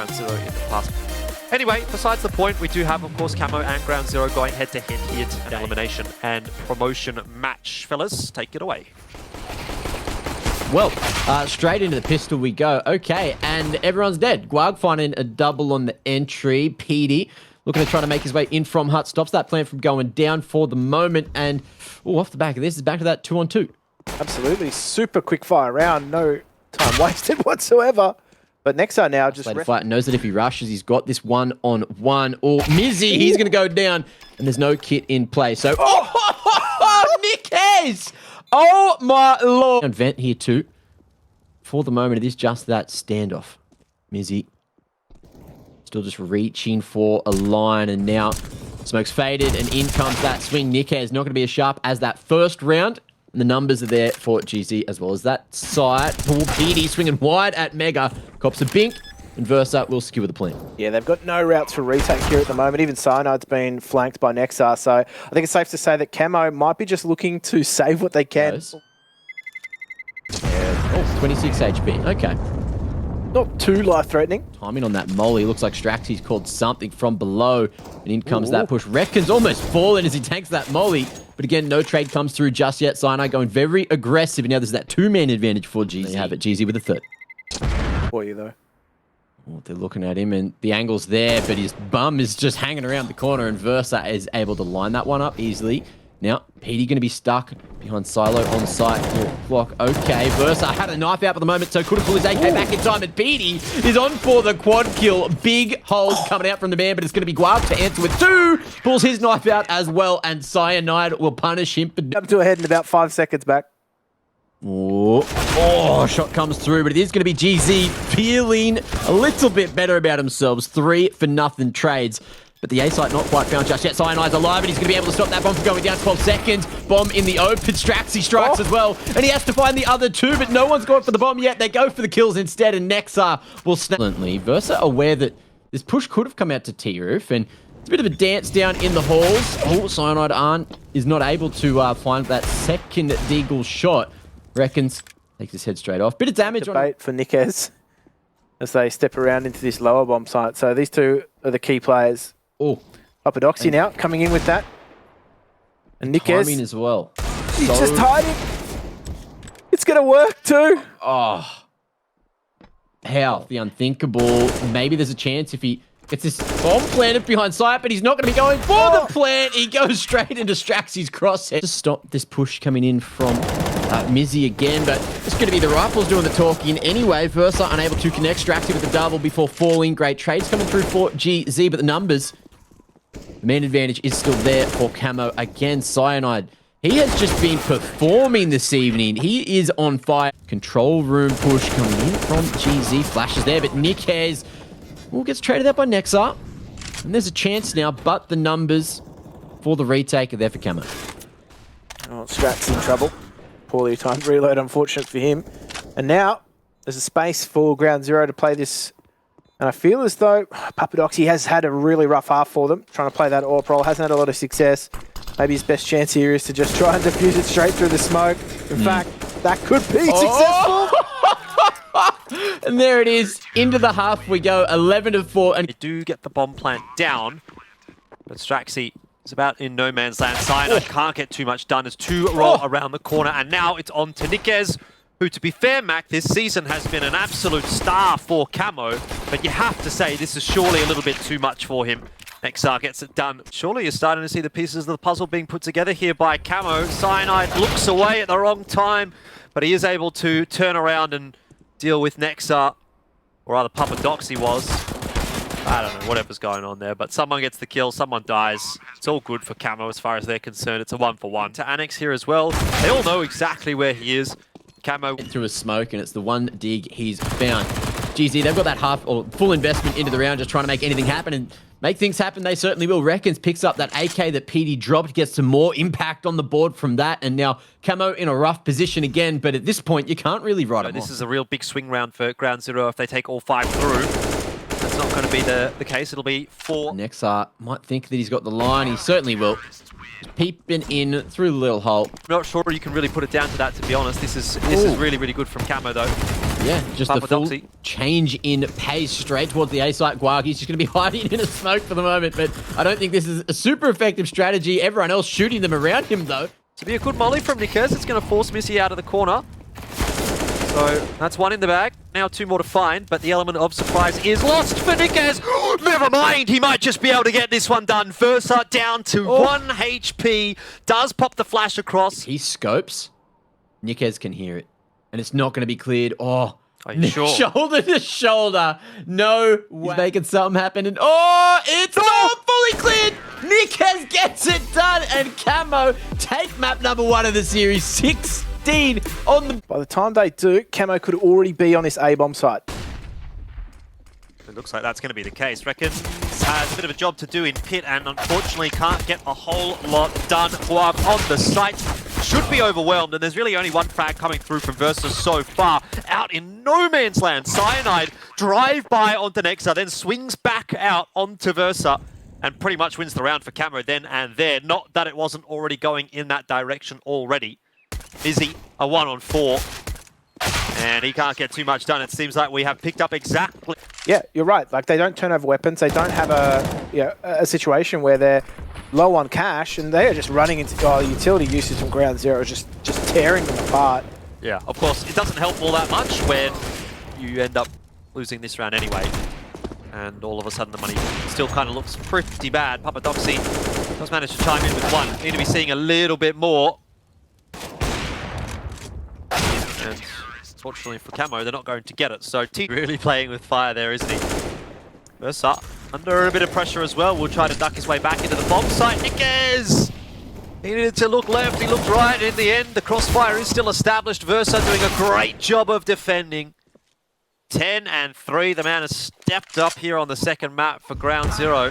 Ground Zero in the past. Anyway, besides the point, we do have, of course, Camo and Ground Zero going head-to-head here to an elimination and promotion match. Fellas, take it away. Well, straight into the pistol we go. Okay, and everyone's dead. Gwag finding a double on the entry. Petey looking to try to make his way in from hut. Stops that plan from going down for the moment. And off the back of this, is back to that 2-on-2. Absolutely. Super quick fire round. No time wasted whatsoever. But Nexar now just... Played a fight, knows that if he rushes, he's got this 1-on-1. Or Mizzy, he's going to go down. And there's no kit in play. So, Nick Hayes! Oh my lord! And Vent here too. For the moment, it is just that standoff. Mizzy still just reaching for a line, and now smoke's faded, and in comes that swing. Nick is not going to be as sharp as that first round. And the numbers are there for GZ as well as that side. PD swinging wide at Mega. Cops a bink, and Versa will skewer the plan. Yeah, they've got no routes for retake here at the moment. Even Cyanide's been flanked by Nexar, so I think it's safe to say that Camo might be just looking to save what they can. Yeah, 26 HP. Okay. Not too life-threatening. Timing on that molly. Looks like Straxy's called something from below. And in comes that push. Reckons almost falling as he tanks that molly. But again, no trade comes through just yet. Cyanide going very aggressive. And now there's that two-man advantage for GZ. There you have it, GZ with a third. For you, though. Oh, they're looking at him, and the angle's there, but his bum is just hanging around the corner, and Versa is able to line that one up easily. Now, Petey going to be stuck behind Silo on site. Block. Okay, Versa had a knife out for the moment, so couldn't pull his AK back in time, and Petey is on for the quad kill. Big holes coming out from the man, but it's going to be Guag to answer with two. Pulls his knife out as well, and Cyanide will punish him. Up to a head in about 5 seconds back. Oh, shot comes through, but it is going to be GZ feeling a little bit better about themselves. 3-for-0 trades. But the A-site not quite found just yet. Cyanide's alive, and he's going to be able to stop that bomb from going down 12 seconds. Bomb in the open. Straxy strikes as well. And he has to find the other two, but no one's going for the bomb yet. They go for the kills instead, and Nexar will snap. Versa aware that this push could have come out to T-Roof, and it's a bit of a dance down in the halls. Oh, Cyanide is not able to find that second deagle shot. Reckons takes his head straight off. Bit of damage on it for Nikez as they step around into this lower bomb site. So these two are the key players. Oh, Papadoxy now coming in with that. And Nikez. Timing as well. He's just tied him. It's going to work too. Oh. How? The unthinkable. Maybe there's a chance if he gets this bomb planted behind sight, but he's not going to be going for the plant. He goes straight into Straxy's crosshair. To stop this push coming in from Mizzy again, but it's going to be the rifles doing the talking anyway. Versa unable to connect. Straxy with the double before falling. Great trades coming through for GZ, but the numbers, the man advantage is still there for Camo. Again, Cyanide, he has just been performing this evening. He is on fire. Control room push coming in from GZ. Flashes there, but Nick Hayes gets traded out by Nexar. And there's a chance now, but the numbers for the retake are there for Camo. Oh, Strax in trouble. Poorly timed reload, unfortunate for him. And now there's a space for Ground Zero to play this. And I feel as though Papadoxy has had a really rough half for them, trying to play that AWP role. Hasn't had a lot of success. Maybe his best chance here is to just try and defuse it straight through the smoke. In fact, that could be successful. And there it is. Into the half we go. 11-4. And they do get the bomb plant down, but Straxy is about in no man's land. Cyanide can't get too much done as two roll around the corner, and now it's on to Nikez, who, to be fair, Mac, this season has been an absolute star for Camo, but you have to say this is surely a little bit too much for him. Nexar gets it done. Surely you're starting to see the pieces of the puzzle being put together here by Camo. Cyanide looks away at the wrong time, but he is able to turn around and deal with Nexar, or rather Papadoxy was. I don't know, whatever's going on there, but someone gets the kill, someone dies. It's all good for Camo as far as they're concerned. It's a 1-for-1. To Annex here as well, they all know exactly where he is. Camo through a smoke, and it's the one dig he's found. GZ, they've got that half or full investment into the round, just trying to make anything happen, and make things happen they certainly will. Reckons picks up that AK that PD dropped, gets some more impact on the board from that, and now Camo in a rough position again, but at this point you can't really write it off. This is a real big swing round for Ground Zero if they take all 5 through. That's not going to be the case. It'll be 4. Nexar might think that he's got the line. He certainly will. Just peeping in through the little hole. Not sure you can really put it down to that, to be honest. This is really, really good from Camo, though. Yeah, just a full change in pace straight towards the A site. Guag, he's just going to be hiding in a smoke for the moment, but I don't think this is a super effective strategy. Everyone else shooting them around him, though. To be a good molly from Nikes, it's going to force Missy out of the corner. So that's one in the bag. Now two more to find, but the element of surprise is lost for Nikes. Never mind, he might just be able to get this one done. Versa down to 1 HP. Does pop the flash across. He scopes. Nikes can hear it. And it's not going to be cleared. Oh, are you sure? Shoulder to shoulder. No way. He's making something happen. And it's not fully cleared. Nikes gets it done. And Camo take map number 1 of the series. 16 on the... By the time they do, Camo could already be on this A-bomb site. It looks like that's going to be the case. Reckons has a bit of a job to do in pit and unfortunately can't get a whole lot done. Guag on the site should be overwhelmed, and there's really only one frag coming through from Versa so far. Out in no man's land, Cyanide drive by onto Nexa, then swings back out onto Versa and pretty much wins the round for Camo then and there. Not that it wasn't already going in that direction already. Izzy, a 1-on-4. And he can't get too much done. It seems like we have picked up exactly... Yeah, you're right. Like, they don't turn over weapons. They don't have a situation where they're low on cash, and they are just running into utility usage from ground zero, just tearing them apart. Yeah, of course, it doesn't help all that much when you end up losing this round anyway. And all of a sudden the money still kind of looks pretty bad. Papadoxy does manage to chime in with one. Need to be seeing a little bit more. And fortunately for Camo, they're not going to get it. So T really playing with fire there, isn't he? Versa under a bit of pressure as well. Will try to duck his way back into the bomb site. Nikes! He needed to look left, he looked right. In the end, the crossfire is still established. Versa doing a great job of defending. 10-3. The man has stepped up here on the second map for ground zero.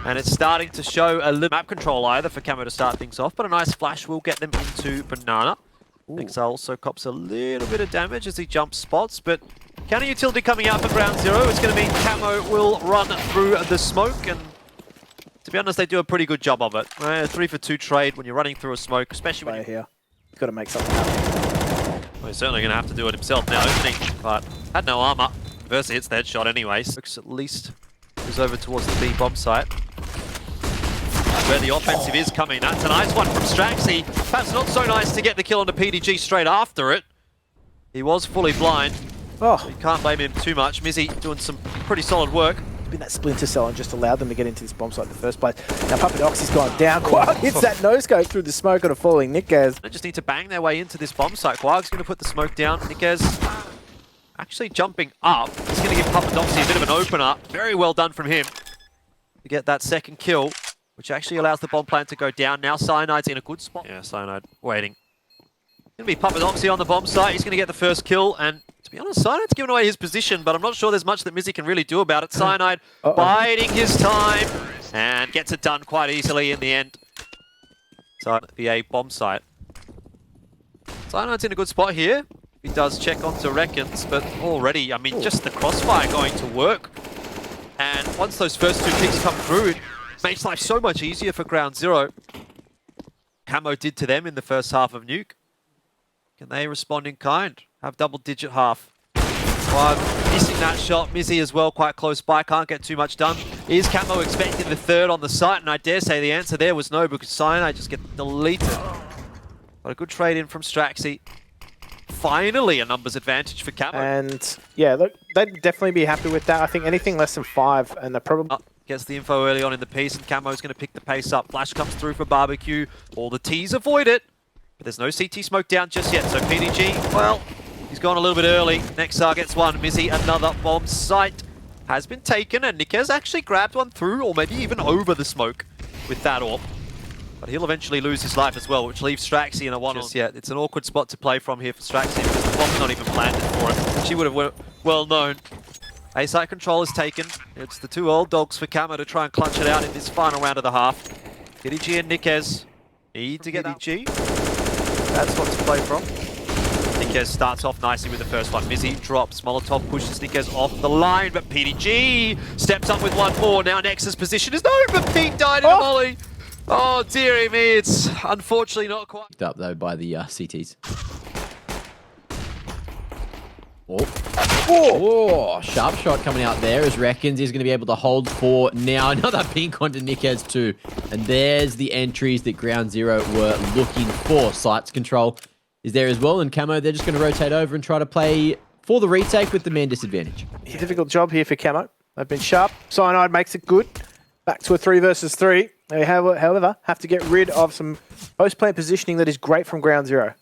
And it's starting to show a little map control either for Camo to start things off. But a nice flash will get them into Banana. Exile also cops a little bit of damage as he jumps spots, but counter utility coming out for ground zero. It's going to mean Camo will run through the smoke, and to be honest, they do a pretty good job of it. 3 for 2 trade when you're running through a smoke, especially when here. He's got to make something happen. Well, he's certainly going to have to do it himself now, isn't he? But had no armor. Versa hits the headshot anyways. Looks at least goes over towards the B bomb site, where the offensive is coming. That's a nice one from Straxy. Perhaps not so nice to get the kill on the PDG straight after it. He was fully blind. Oh, you can't blame him too much. Mizzy doing some pretty solid work. Been that splinter cell and just allowed them to get into this bomb site in the first place. Now Papadoxy's gone down. Guag hits that no-scope through the smoke on a falling Nikes. They just need to bang their way into this bomb site. Guag's going to put the smoke down. Nikes actually jumping up. He's going to give Papadoxy a bit of an opener. Very well done from him to get that second kill, which actually allows the bomb plant to go down. Now Cyanide's in a good spot. Yeah, Cyanide waiting. Going to be Papadoxy on the bomb site. He's going to get the first kill, and to be honest, Cyanide's given away his position, but I'm not sure there's much that Mizzy can really do about it. Cyanide biding his time and gets it done quite easily in the end. So the A bomb site. Cyanide's in a good spot here. He does check onto Reckons, but already, I mean, just the crossfire going to work. And once those first 2 picks come through, it makes life so much easier for ground zero. Camo did to them in the first half of Nuke. Can they respond in kind? Have double-digit half. Missing that shot. Mizzy as well, quite close by. Can't get too much done. Is Camo expecting the third on the site? And I dare say the answer there was no, because Cyanide just get deleted. But a good trade in from Straxy. Finally a numbers advantage for Camo. And yeah, look, they'd definitely be happy with that. I think anything less than 5, and they're probably... Gets the info early on in the piece, and Camo's going to pick the pace up. Flash comes through for Barbecue. All the T's avoid it, but there's no CT smoke down just yet. So PDG, well, he's gone a little bit early. Nexar gets one. Mizzy, another bomb site has been taken, and Nikes actually grabbed one through, or maybe even over the smoke with that AWP. But he'll eventually lose his life as well, which leaves Straxy in a 1-on. Just yet. It's an awkward spot to play from here for Straxy, because the bomb's not even planted for it. She would have well known. A-site control is taken. It's the 2 old dogs for Camo to try and clutch it out in this final round of the half. PDG and Nikes need to get PDG. That's what to play from. Nikes starts off nicely with the first one. Mizzy drops. Molotov pushes Nikes off the line, but PDG steps up with one more. Now Nexus position is no, but Pete died in a volley. Oh, dearie me. It's unfortunately not quite. Picked up, though, by the CTs. Oh, sharp shot coming out there as Reckons is going to be able to hold for now. Another pink onto Nickez too. And there's the entries that Ground Zero were looking for. Sights control is there as well. And Camo, they're just going to rotate over and try to play for the retake with the man disadvantage. It's a difficult job here for Camo. They've been sharp. Cyanide makes it good. Back to a 3 versus 3. They, however, have to get rid of some post-plant positioning that is great from Ground Zero.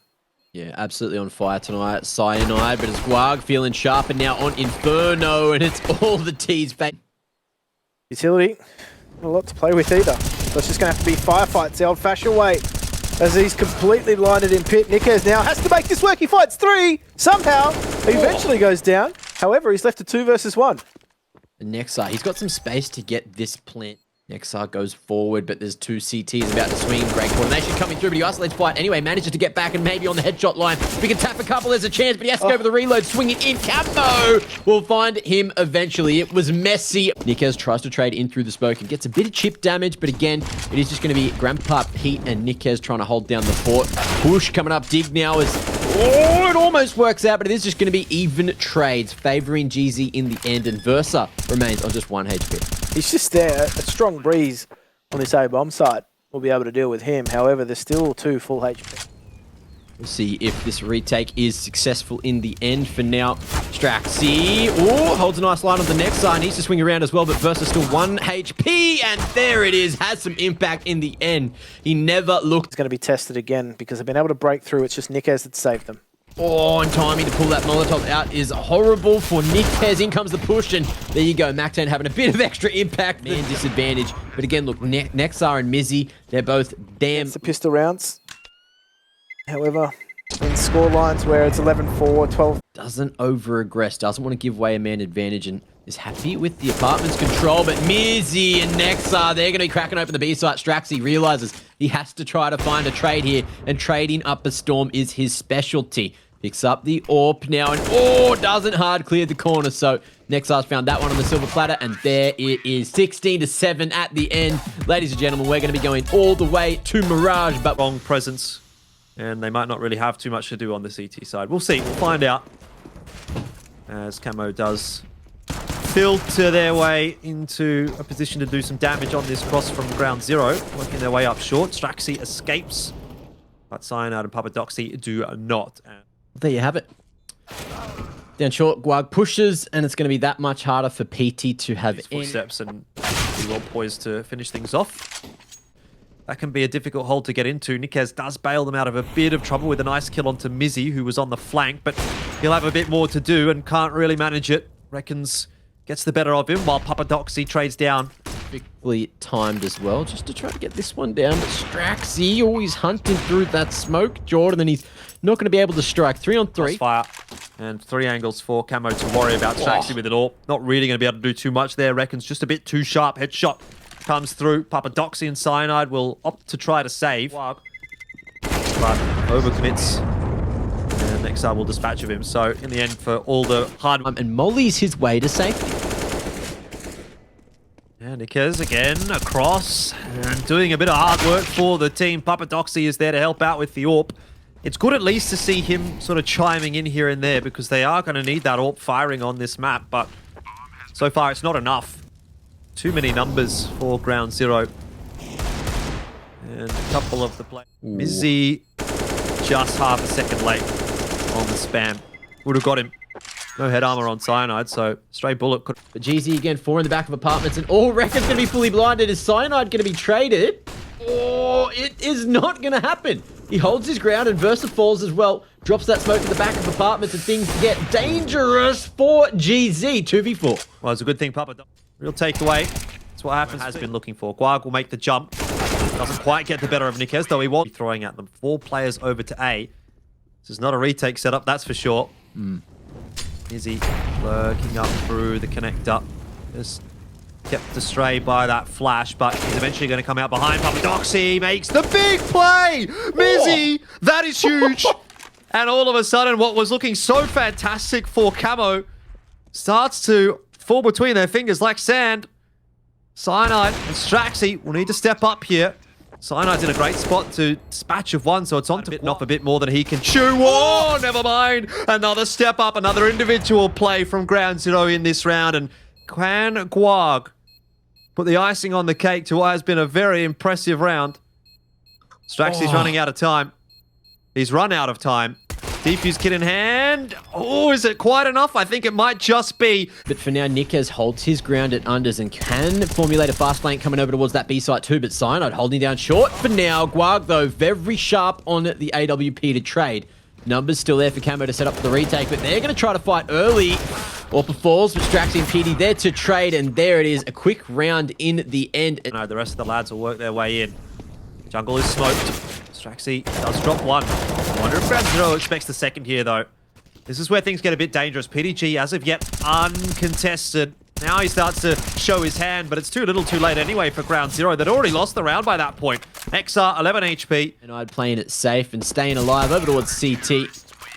Yeah, absolutely on fire tonight. Cyanide, but it's Gwag feeling sharp and now on Inferno, and it's all the T's back. Utility, not a lot to play with either. So it's just going to have to be firefights the old-fashioned way. As he's completely blinded in pit. Nickez now has to make this work. He fights 3 somehow. He eventually goes down. However, he's left a 2 versus 1. And Nexar, he's got some space to get this plant. Nexar goes forward, but there's 2 CTs about to swing. Great coordination coming through, but he isolates fight anyway. Manages to get back and maybe on the headshot line. If he can tap a couple, there's a chance, but he has to go for the reload. Swinging in. Camo will find him eventually. It was messy. Nickez tries to trade in through the smoke and gets a bit of chip damage, but again, it is just going to be Grandpa Pete and Nickez trying to hold down the fort. Push coming up. Dig now is... Oh, it almost works out, but it is just going to be even trades, favoring GZ in the end, and Versa remains on just 1 HP. He's just there. A strong breeze on this A-bomb side will be able to deal with him. However, there's still 2 full HP. We'll see if this retake is successful in the end. For now, Straxy holds a nice line on the next side. Needs to swing around as well, but Versa still 1 HP, and there it is. Has some impact in the end. He never looked... It's going to be tested again because they've been able to break through. It's just Nickez that saved them. Oh, and timing to pull that Molotov out is horrible for Nickez. In comes the push, and there you go. Mac10 having a bit of extra impact. Man disadvantage. But again, look, Nexar and Mizzy, they're both damn... It's the pistol rounds. However, in score lines where it's 11-4, 12... Doesn't over-aggress, doesn't want to give away a man advantage, and is happy with the apartment's control, but Mizzy and Nexar, they're going to be cracking open the B site. Straxy realizes he has to try to find a trade here, and trading up a storm is his specialty. Picks up the AWP now, and doesn't hard clear the corner, so Nexar's found that one on the silver platter, and there it is, 16-7 at the end. Ladies and gentlemen, we're going to be going all the way to Mirage, but... Wrong presence, and they might not really have too much to do on the CT side. We'll see, we'll find out. As Camo does filter their way into a position to do some damage on this cross from Ground Zero, working their way up short. Straxy escapes, but Cyanide and Papadoxy do not. There you have it. Down short, Gwag pushes, and it's going to be that much harder for PT to have footsteps and be well poised to finish things off. That can be a difficult hole to get into. Nickez does bail them out of a bit of trouble with a nice kill onto Mizzy, who was on the flank, but he'll have a bit more to do and can't really manage it. Reckons gets the better of him while Papadoxy trades down. Perfectly timed as well, just to try to get this one down. But Straxy always hunting through that smoke, Jordan, and he's not going to be able to strike. 3 on 3. Fire. And 3 angles for Camo to worry about. Straxy with it all. Not really going to be able to do too much there. Reckons just a bit too sharp. Headshot comes through. Papadoxy and Cyanide will opt to try to save. But overcommits. And Nexar will dispatch of him. So in the end, for all the hard... And Molly's his way to safety. And Nickez again across and doing a bit of hard work for the team. Papadoxy is there to help out with the AWP. It's good at least to see him sort of chiming in here and there because they are going to need that AWP firing on this map, but so far it's not enough. Too many numbers for Ground Zero. And a couple of the players. Mizzy just half a second late on the spam. Would have got him. No head armor on Cyanide, so stray bullet could... But GZ again, 4 in the back of apartments, and Reckon's going to be fully blinded. Is Cyanide going to be traded? It is not going to happen. He holds his ground, and Versa falls as well. Drops that smoke at the back of apartments, and things get dangerous for GZ. 2v4. Well, it's a good thing, Papa. Real takeaway. That's what happens. Has been looking for. Gwag will make the jump. Doesn't quite get the better of Nickez, though he was throwing at them. 4 players over to A. This is not a retake setup, that's for sure. Izzy lurking up through the connector. Just kept astray by that flash, but he's eventually going to come out behind. Papadoxy makes the big play! Mizzy! That is huge! And all of a sudden, what was looking so fantastic for Camo starts to fall between their fingers like sand. Cyanide and Straxy will need to step up here. Cyanide's in a great spot to dispatch of one, so it's on to bitten off a bit more than he can chew. Oh, never mind. Another step up, another individual play from Ground Zero in this round, and Quan Guag put the icing on the cake to what has been a very impressive round. Straxy's running out of time. He's run out of time. Defuse kit in hand. Oh, is it quite enough? I think it might just be. But for now, Nickez holds his ground at unders and can formulate a fast flank coming over towards that B site too, but Cyanide holding down short for now. Guag, though, very sharp on the AWP to trade. Numbers still there for Camo to set up for the retake, but they're going to try to fight early. Orpa falls, but Straxy and PD there to trade, and there it is. A quick round in the end. No, the rest of the lads will work their way in. Jungle is smoked. Straxy does drop one. I wonder if Ground Zero expects the second here, though. This is where things get a bit dangerous. PDG, as of yet, uncontested. Now he starts to show his hand, but it's too little too late anyway for Ground Zero. They'd already lost the round by that point. XR, 11 HP. And I'd playing it safe and staying alive over towards CT.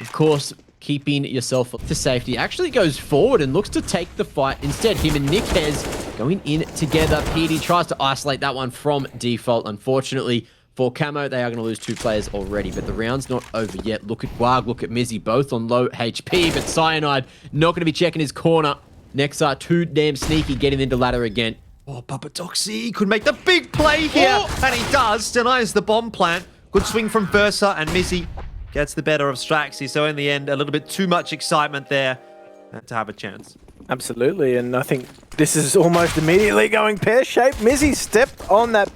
Of course, keeping yourself to safety. Actually goes forward and looks to take the fight. Instead, him and Nickez going in together. PD tries to isolate that one from default. Unfortunately, for Camo, they are going to lose 2 players already, but the round's not over yet. Look at Guag, look at Mizzy, both on low HP, but Cyanide not going to be checking his corner. Nexar, too damn sneaky, getting into ladder again. Oh, Papadoxy could make the big play here, and he does. Denies the bomb plant. Good swing from Versa, and Mizzy gets the better of Straxy, so in the end, a little bit too much excitement there to have a chance. Absolutely, and I think this is almost immediately going pear-shaped. Mizzy stepped on that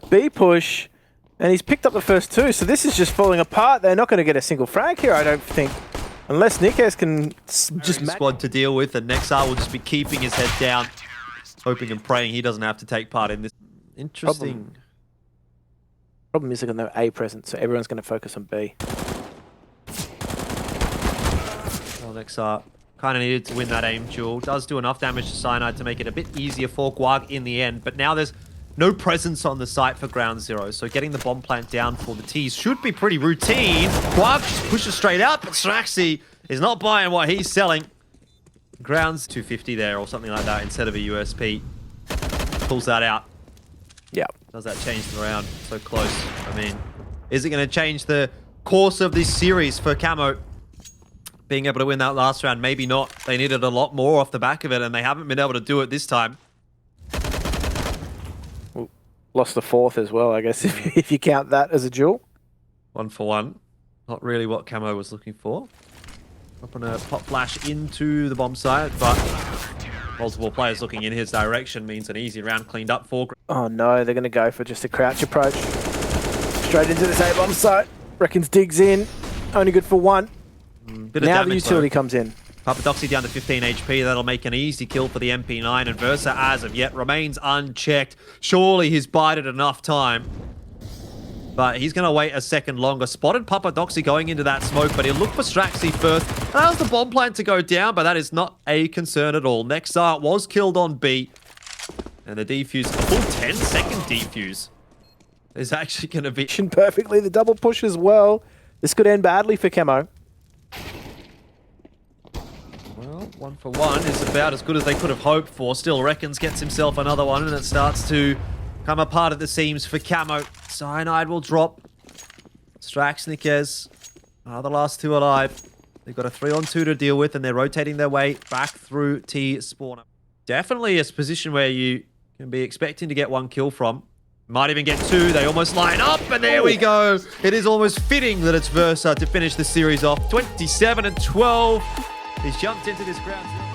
B push, and he's picked up the first 2, so this is just falling apart. They're not going to get a single frag here, I don't think. Unless Nickez can just... squad to deal with, and Nexar will just be keeping his head down, hoping and praying he doesn't have to take part in this. Interesting. Problem is they're going to have A present, so everyone's going to focus on B. Well, Nexar kind of needed to win that aim duel. Does do enough damage to Cyanide to make it a bit easier for Guag in the end, but now there's no presence on the site for Ground Zero, so getting the bomb plant down for the T's should be pretty routine. Guag just pushes straight up, but Straxy is not buying what he's selling. Ground's 250 there or something like that instead of a USP. Pulls that out. Yeah. Does that change the round? So close. I mean, is it going to change the course of this series for Camo? Being able to win that last round? Maybe not. They needed a lot more off the back of it, and they haven't been able to do it this time. Lost the 4th as well, I guess, if you count that as a duel. 1 for 1. Not really what Camo was looking for. Dropping a pop flash into the bomb site, but multiple players looking in his direction means an easy round cleaned up for. Oh no, they're going to go for just a crouch approach. Straight into this A-bomb site. Reckons digs in. Only good for 1. Bit of now damage, the utility though. comes in. Papadoxy down to 15 HP. That'll make an easy kill for the MP9. And Versa, as of yet, remains unchecked. Surely he's bided enough time. But he's going to wait a second longer. Spotted Papadoxy going into that smoke, but he'll look for Straxy first. Allows the bomb plant to go down, but that is not a concern at all. Nexar was killed on B. And the defuse, a full 10-second defuse, is actually going to be... Perfectly, the double push as well. This could end badly for Camo. Well, 1 for 1 is about as good as they could have hoped for. Still, Reckons gets himself another one, and it starts to come apart at the seams for Camo. Cyanide will drop. Strax, Nickez are the last 2 alive. They've got a 3-on-2 to deal with, and they're rotating their way back through T spawner. Definitely a position where you can be expecting to get 1 kill from. Might even get 2. They almost line up, and there we go. It is almost fitting that it's Versa to finish the series off. 27-12. He's jumped into this ground.